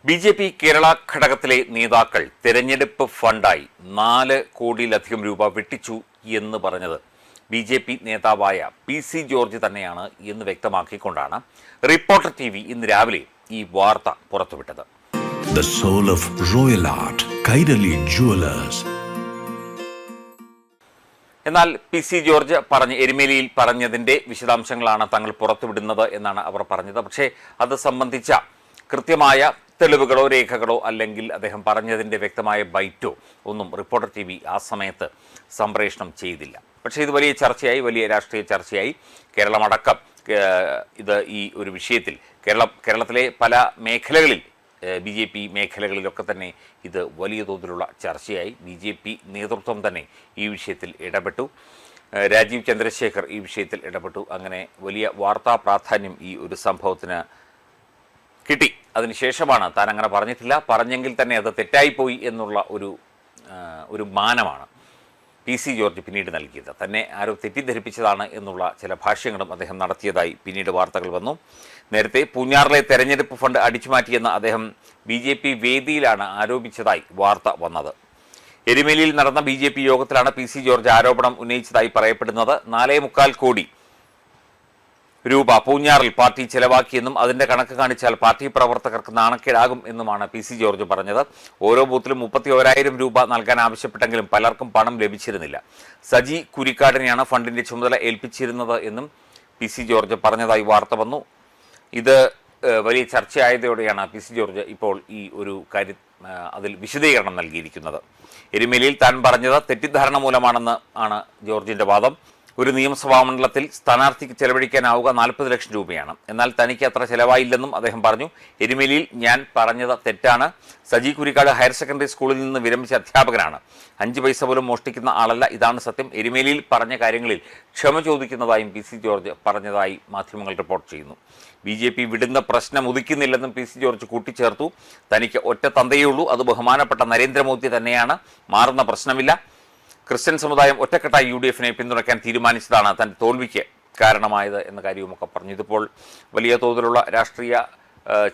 BJP. Kerala ഘടകത്തിലെ നേതാക്കൾ തെരഞ്ഞെടുപ്പ് ഫണ്ടായി 4 കോടിയിലധികം രൂപ വെട്ടിച്ചു എന്ന് പറഞ്ഞത് ബി.ജെ.പി. നേതാവായ പി.സി. ജോർജ് തന്നെയാണ് എന്ന് വ്യക്തമാക്കിക്കൊണ്ടാണ് റിപ്പോർട്ടർ ടി.വി. ഇന്ന് രാവിലെ ഈ വാർത്ത പുറത്തുവിട്ടത്. The soul of royal art, Kairali Jewelers. എന്നാൽ പി.സി. ജോർജ് എരുമേലിയിൽ പറഞ്ഞതിൻ്റെ വിശദാംശങ്ങളാണ് തങ്ങൾ പുറത്തുവിടുന്നത് എന്നാണ് അവർ പറഞ്ഞത്. പക്ഷേ അത് സംബന്ധിച്ച കൃത്യമായ തെളിവുകളോ രേഖകളോ അല്ലെങ്കിൽ അദ്ദേഹം പറഞ്ഞതിൻ്റെ വ്യക്തമായ ബൈറ്റോ ഒന്നും റിപ്പോർട്ടർ ടി.വി. ആ സമയത്ത് സംപ്രേഷണം ചെയ്തില്ല. പക്ഷേ ഇത് വലിയ ചർച്ചയായി, വലിയ രാഷ്ട്രീയ ചർച്ചയായി. കേരളമടക്കം ഇത് ഈ ഒരു വിഷയത്തിൽ കേരളത്തിലെ പല മേഖലകളിൽ ബി.ജെ.പി. മേഖലകളിലൊക്കെ തന്നെ ഇത് വലിയ തോതിലുള്ള ചർച്ചയായി. ബി.ജെ.പി. നേതൃത്വം തന്നെ ഈ വിഷയത്തിൽ ഇടപെട്ടു. രാജീവ് ചന്ദ്രശേഖർ ഈ വിഷയത്തിൽ ഇടപെട്ടു. അങ്ങനെ വലിയ വാർത്താ പ്രാധാന്യം ഈ ഒരു സംഭവത്തിന് കിട്ടി. അതിനുശേഷമാണ് താൻ അങ്ങനെ പറഞ്ഞിട്ടില്ല, പറഞ്ഞെങ്കിൽ തന്നെ അത് തെറ്റായിപ്പോയി എന്നുള്ള ഒരു മാനമാണ് പി.സി. ജോർജ് പിന്നീട് നൽകിയത്. തന്നെ ആരോ തെറ്റിദ്ധരിപ്പിച്ചതാണ് എന്നുള്ള ചില ഭാഷ്യങ്ങളും അദ്ദേഹം നടത്തിയതായി പിന്നീട് വാർത്തകൾ വന്നു. നേരത്തെ പൂഞ്ഞാറിലെ തെരഞ്ഞെടുപ്പ് ഫണ്ട് അടിച്ചുമാറ്റിയെന്ന് അദ്ദേഹം ബി.ജെ.പി. വേദിയിലാണ് ആരോപിച്ചതായി വാർത്ത വന്നത്. എരുമേലിയിൽ നടന്ന ബി.ജെ.പി. യോഗത്തിലാണ് പി.സി. ജോർജ് ആരോപണം ഉന്നയിച്ചതായി പറയപ്പെടുന്നത്. 4.25 കോടി രൂപ പൂഞ്ഞാറിൽ പാർട്ടി ചെലവാക്കിയെന്നും അതിൻ്റെ കണക്ക് കാണിച്ചാൽ പാർട്ടി പ്രവർത്തകർക്ക് നാണക്കേടാകും എന്നുമാണ് പി.സി. ജോർജ് പറഞ്ഞത്. ഓരോ ബൂത്തിലും 31,000 രൂപ നൽകാൻ ആവശ്യപ്പെട്ടെങ്കിലും പലർക്കും പണം ലഭിച്ചിരുന്നില്ല. സജി കുരിക്കാടിനെയാണ് ഫണ്ടിൻ്റെ ചുമതല ഏൽപ്പിച്ചിരുന്നത് എന്നും പി.സി. ജോർജ് പറഞ്ഞതായി വാർത്ത വന്നു. ഇത് വലിയ ചർച്ചയായതോടെയാണ് പി.സി. ജോർജ് ഇപ്പോൾ ഈ ഒരു കാര്യം അതിൽ വിശദീകരണം നൽകിയിരിക്കുന്നത്. എരുമേലിയിൽ താൻ പറഞ്ഞത് തെറ്റിദ്ധാരണ മൂലമാണെന്ന് ആണ് ജോർജിൻ്റെ വാദം. ഒരു നിയമസഭാ മണ്ഡലത്തിൽ സ്ഥാനാർത്ഥിക്ക് ചെലവഴിക്കാനാവുക 40 ലക്ഷം രൂപയാണ്. എന്നാൽ തനിക്ക് അത്ര ചെലവായില്ലെന്നും അദ്ദേഹം പറഞ്ഞു. എരുമേലിയിൽ ഞാൻ പറഞ്ഞത് തെറ്റാണ്. സജി കുരിക്കാട് ഹയർ സെക്കൻഡറി സ്കൂളിൽ നിന്ന് വിരമിച്ച അധ്യാപകനാണ്. 5 പൈസ പോലും മോഷ്ടിക്കുന്ന ആളല്ല. ഇതാണ് സത്യം. എരുമേലിയിൽ പറഞ്ഞ കാര്യങ്ങളിൽ ക്ഷമ ചോദിക്കുന്നതായും പി.സി. ജോർജ് പറഞ്ഞതായി മാധ്യമങ്ങൾ റിപ്പോർട്ട് ചെയ്യുന്നു. ബി.ജെ.പി. വിടുന്ന പ്രശ്നം ഉദിക്കുന്നില്ലെന്നും പി.സി. ജോർജ് കൂട്ടിച്ചേർത്തു. തനിക്ക് ഒറ്റ തന്തയുള്ളൂ, അത് ബഹുമാനപ്പെട്ട നരേന്ദ്രമോദി തന്നെയാണ്. മാറുന്ന പ്രശ്നമില്ല. ക്രിസ്ത്യൻ സമുദായം ഒറ്റക്കെട്ടായി യു.ഡി.എഫിനെ പിന്തുണയ്ക്കാൻ തീരുമാനിച്ചതാണ് തൻ്റെ തോൽവിക്ക് കാരണമായത് എന്ന കാര്യവുമൊക്കെ പറഞ്ഞു. ഇതിപ്പോൾ വലിയ തോതിലുള്ള രാഷ്ട്രീയ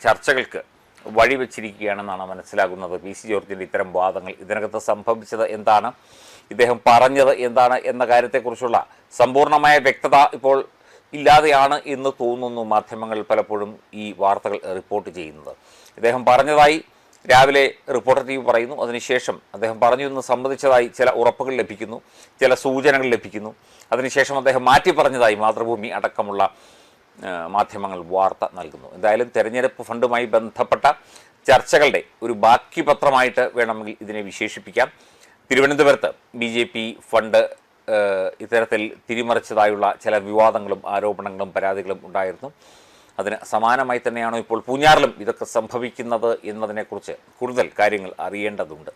ചർച്ചകൾക്ക് വഴിവെച്ചിരിക്കുകയാണെന്നാണ് മനസ്സിലാകുന്നത്. പി.സി. ജോർജിൻ്റെ ഇത്തരം വാദങ്ങൾ, ഇതിനകത്ത് സംഭവിച്ചത് എന്താണ്, ഇദ്ദേഹം പറഞ്ഞത് എന്താണ് എന്ന കാര്യത്തെക്കുറിച്ചുള്ള സമ്പൂർണ്ണമായ വ്യക്തത ഇപ്പോൾ ഇല്ലാതെയാണ് എന്ന് തോന്നുന്നു മാധ്യമങ്ങൾ പലപ്പോഴും ഈ വാർത്തകൾ റിപ്പോർട്ട് ചെയ്യുന്നത്. ഇദ്ദേഹം പറഞ്ഞതായി രാവിലെ റിപ്പോർട്ടർ ടി.വി. പറയുന്നു. അതിനുശേഷം അദ്ദേഹം പറഞ്ഞു എന്ന് സംബന്ധിച്ചതായി ചില ഉറപ്പുകൾ ലഭിക്കുന്നു, ചില സൂചനകൾ ലഭിക്കുന്നു. അതിനുശേഷം അദ്ദേഹം മാറ്റി പറഞ്ഞതായി മാതൃഭൂമി അടക്കമുള്ള മാധ്യമങ്ങൾ വാർത്ത നൽകുന്നു. എന്തായാലും തെരഞ്ഞെടുപ്പ് ഫണ്ടുമായി ബന്ധപ്പെട്ട ചർച്ചകളുടെ ഒരു ബാക്കി പത്രമായിട്ട് വേണമെങ്കിൽ ഇതിനെ വിശേഷിപ്പിക്കാം. തിരുവനന്തപുരത്ത് ബി.ജെ.പി. ഫണ്ട് ഇത്തരത്തിൽ തിരിമറിച്ചതായുള്ള ചില വിവാദങ്ങളും ആരോപണങ്ങളും പരാതികളും ഉണ്ടായിരുന്നു. അതിന് സമാനമായി തന്നെയാണോ ഇപ്പോൾ പൂഞ്ഞാറിലും ഇതൊക്കെ സംഭവിക്കുന്നത് എന്നതിനെക്കുറിച്ച് കൂടുതൽ കാര്യങ്ങൾ അറിയേണ്ടതുണ്ട്.